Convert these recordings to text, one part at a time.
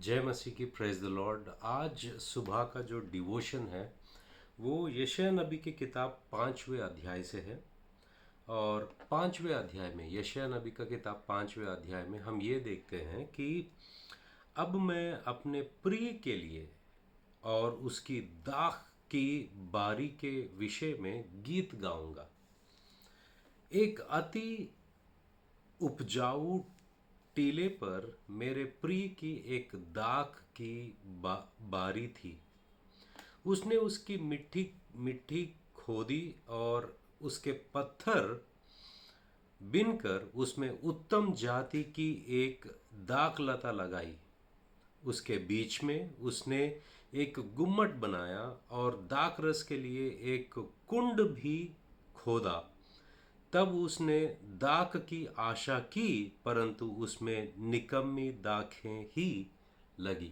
जय मसीह की, praise the Lord. आज सुबह का जो डिवोशन है वो यशायाह नबी की किताब 5वें अध्याय से है। और 5वें अध्याय में, यशायाह नबी का किताब 5वें अध्याय में हम ये देखते हैं कि अब मैं अपने प्रिय के लिए और उसकी दाख की बारी के विषय में गीत गाऊंगा। एक अति उपजाऊ टीले पर मेरे प्रिय की एक दाख की बारी थी। उसने उसकी मिट्टी मिट्टी खोदी और उसके पत्थर बिनकर उसमें उत्तम जाति की एक दाखलता लगाई। उसके बीच में उसने एक गुम्मट बनाया और दाख रस के लिए एक कुंड भी खोदा। तब उसने दाख की आशा की, परंतु उसमें निकम्मी दाखें ही लगी।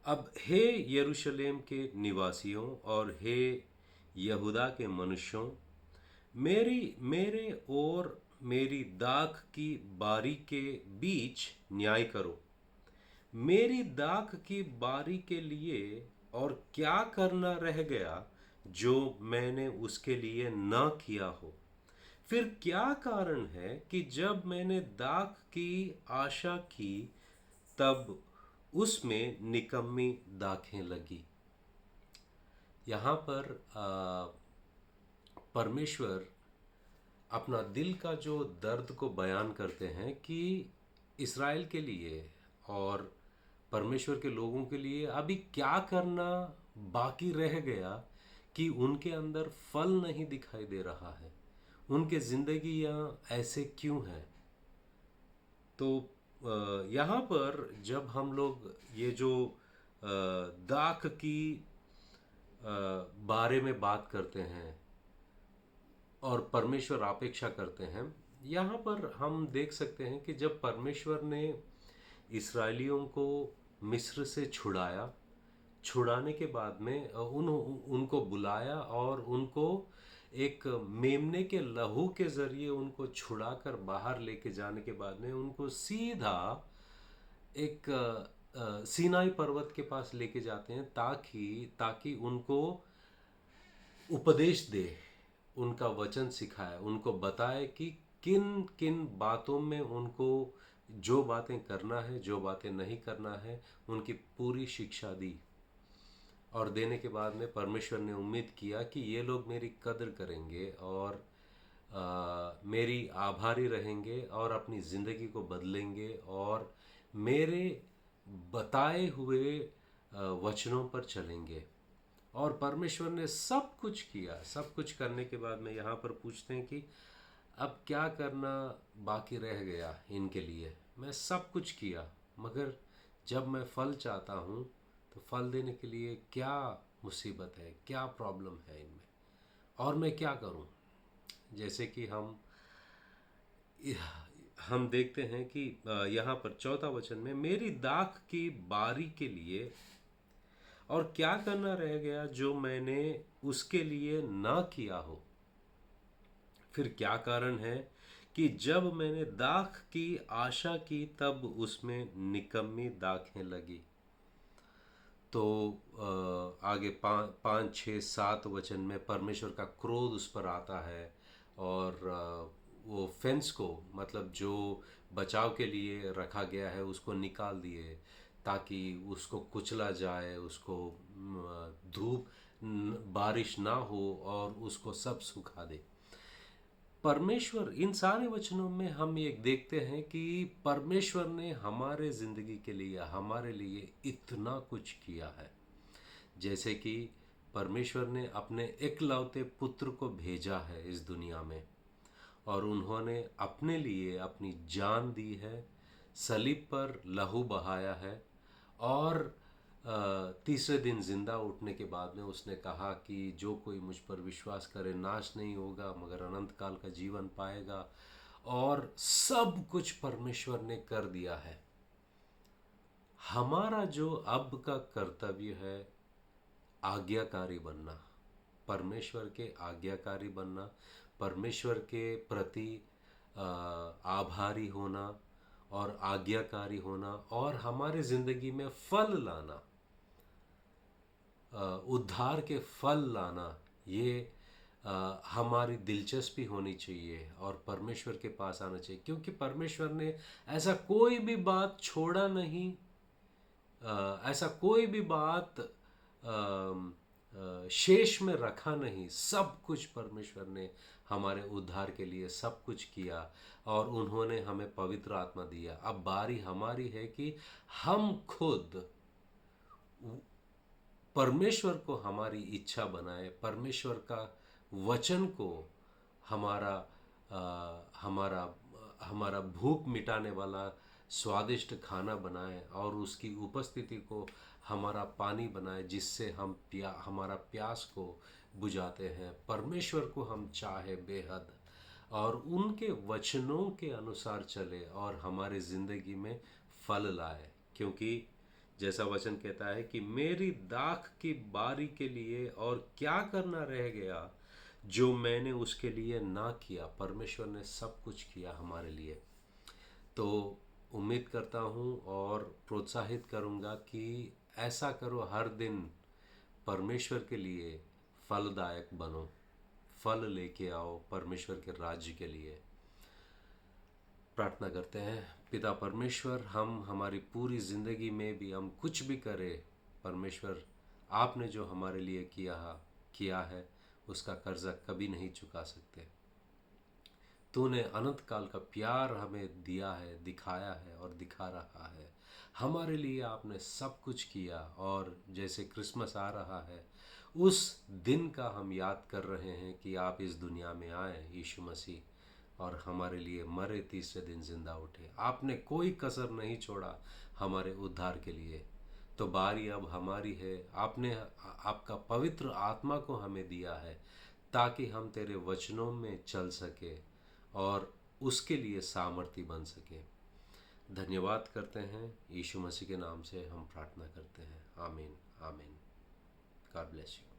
अब हे यरूशलेम के निवासियों और हे यहूदा के मनुष्यों, मेरे और मेरी दाख की बारी के बीच न्याय करो। मेरी दाख की बारी के लिए और क्या करना रह गया जो मैंने उसके लिए न किया हो? फिर क्या कारण है कि जब मैंने दाख की आशा की तब उसमें निकम्मी दाखें लगी? यहाँ पर परमेश्वर अपना दिल का जो दर्द को बयान करते हैं कि इस्राएल के लिए और परमेश्वर के लोगों के लिए अभी क्या करना बाकी रह गया कि उनके अंदर फल नहीं दिखाई दे रहा है। उनके ज़िंदगियाँ ऐसे क्यों हैं? तो यहाँ पर जब हम लोग ये जो दाख की बारे में बात करते हैं और परमेश्वर अपेक्षा करते हैं, यहाँ पर हम देख सकते हैं कि जब परमेश्वर ने इसराइलियों को मिस्र से छुड़ाने के बाद में उनको बुलाया और उनको एक मेमने के लहू के ज़रिए उनको छुड़ाकर बाहर लेके जाने के बाद में उनको सीधा एक सीनाई पर्वत के पास लेके जाते हैं ताकि ताकि उनको उपदेश दे, उनका वचन सिखाए, उनको बताए कि किन किन बातों में उनको जो बातें करना है, जो बातें नहीं करना है, उनकी पूरी शिक्षा दी। और देने के बाद में परमेश्वर ने उम्मीद किया कि ये लोग मेरी कदर करेंगे और मेरी आभारी रहेंगे और अपनी ज़िंदगी को बदलेंगे और मेरे बताए हुए वचनों पर चलेंगे। और परमेश्वर ने सब कुछ किया। सब कुछ करने के बाद में यहाँ पर पूछते हैं कि अब क्या करना बाकी रह गया इनके लिए? मैं सब कुछ किया, मगर जब मैं फल चाहता हूँ तो फल देने के लिए क्या मुसीबत है, क्या प्रॉब्लम है इनमें, और मैं क्या करूँ? जैसे कि हम देखते हैं कि यहाँ पर चौथा वचन में, मेरी दाख की बारी के लिए और क्या करना रह गया जो मैंने उसके लिए ना किया हो? फिर क्या कारण है कि जब मैंने दाख की आशा की तब उसमें निकम्मी दाखें लगी? तो आगे 5, 6, 7 वचन में परमेश्वर का क्रोध उस पर आता है और वो फेंस को, मतलब जो बचाव के लिए रखा गया है, उसको निकाल दिए ताकि उसको कुचला जाए, उसको धूप बारिश ना हो और उसको सब सुखा दे। परमेश्वर, इन सारे वचनों में हम ये देखते हैं कि परमेश्वर ने हमारे ज़िंदगी के लिए, हमारे लिए इतना कुछ किया है। जैसे कि परमेश्वर ने अपने एकलौते पुत्र को भेजा है इस दुनिया में और उन्होंने अपने लिए अपनी जान दी है, सलीब पर लहू बहाया है और तीसरे दिन जिंदा उठने के बाद में उसने कहा कि जो कोई मुझ पर विश्वास करे नाश नहीं होगा मगर अनंत काल का जीवन पाएगा। और सब कुछ परमेश्वर ने कर दिया है। हमारा जो अब का कर्तव्य है आज्ञाकारी बनना, परमेश्वर के आज्ञाकारी बनना, परमेश्वर के प्रति आभारी होना और आज्ञाकारी होना और हमारे ज़िंदगी में फल लाना, उद्धार के फल लाना, ये हमारी दिलचस्पी होनी चाहिए और परमेश्वर के पास आना चाहिए, क्योंकि परमेश्वर ने ऐसा कोई भी बात छोड़ा नहीं, ऐसा कोई भी बात शेष में रखा नहीं। सब कुछ परमेश्वर ने हमारे उद्धार के लिए सब कुछ किया और उन्होंने हमें पवित्र आत्मा दिया। अब बारी हमारी है कि हम खुद परमेश्वर को हमारी इच्छा बनाए, परमेश्वर का वचन को हमारा हमारा हमारा भूख मिटाने वाला स्वादिष्ट खाना बनाए और उसकी उपस्थिति को हमारा पानी बनाए, जिससे हम हमारा प्यास को बुझाते हैं। परमेश्वर को हम चाहे बेहद और उनके वचनों के अनुसार चले और हमारे ज़िंदगी में फल लाए, क्योंकि जैसा वचन कहता है कि मेरी दाख की बारी के लिए और क्या करना रह गया जो मैंने उसके लिए ना किया। परमेश्वर ने सब कुछ किया हमारे लिए। तो उम्मीद करता हूँ और प्रोत्साहित करूँगा कि ऐसा करो, हर दिन परमेश्वर के लिए फलदायक बनो, फल लेके आओ परमेश्वर के राज्य के लिए। प्रार्थना करते हैं। पिता परमेश्वर, हम हमारी पूरी ज़िंदगी में भी हम कुछ भी करें, परमेश्वर आपने जो हमारे लिए किया है उसका कर्जा कभी नहीं चुका सकते। तूने अनंत काल का प्यार हमें दिया है, दिखाया है और दिखा रहा है। हमारे लिए आपने सब कुछ किया और जैसे क्रिसमस आ रहा है उस दिन का हम याद कर रहे हैं कि आप इस दुनिया में आए यीशु मसीह और हमारे लिए मरे, तीसरे दिन जिंदा उठे। आपने कोई कसर नहीं छोड़ा हमारे उद्धार के लिए। तो बारी अब हमारी है। आपने आपका पवित्र आत्मा को हमें दिया है ताकि हम तेरे वचनों में चल सके और उसके लिए सामर्थी बन सके। धन्यवाद करते हैं। यीशु मसीह के नाम से हम प्रार्थना करते हैं। आमीन आमीन। God bless you.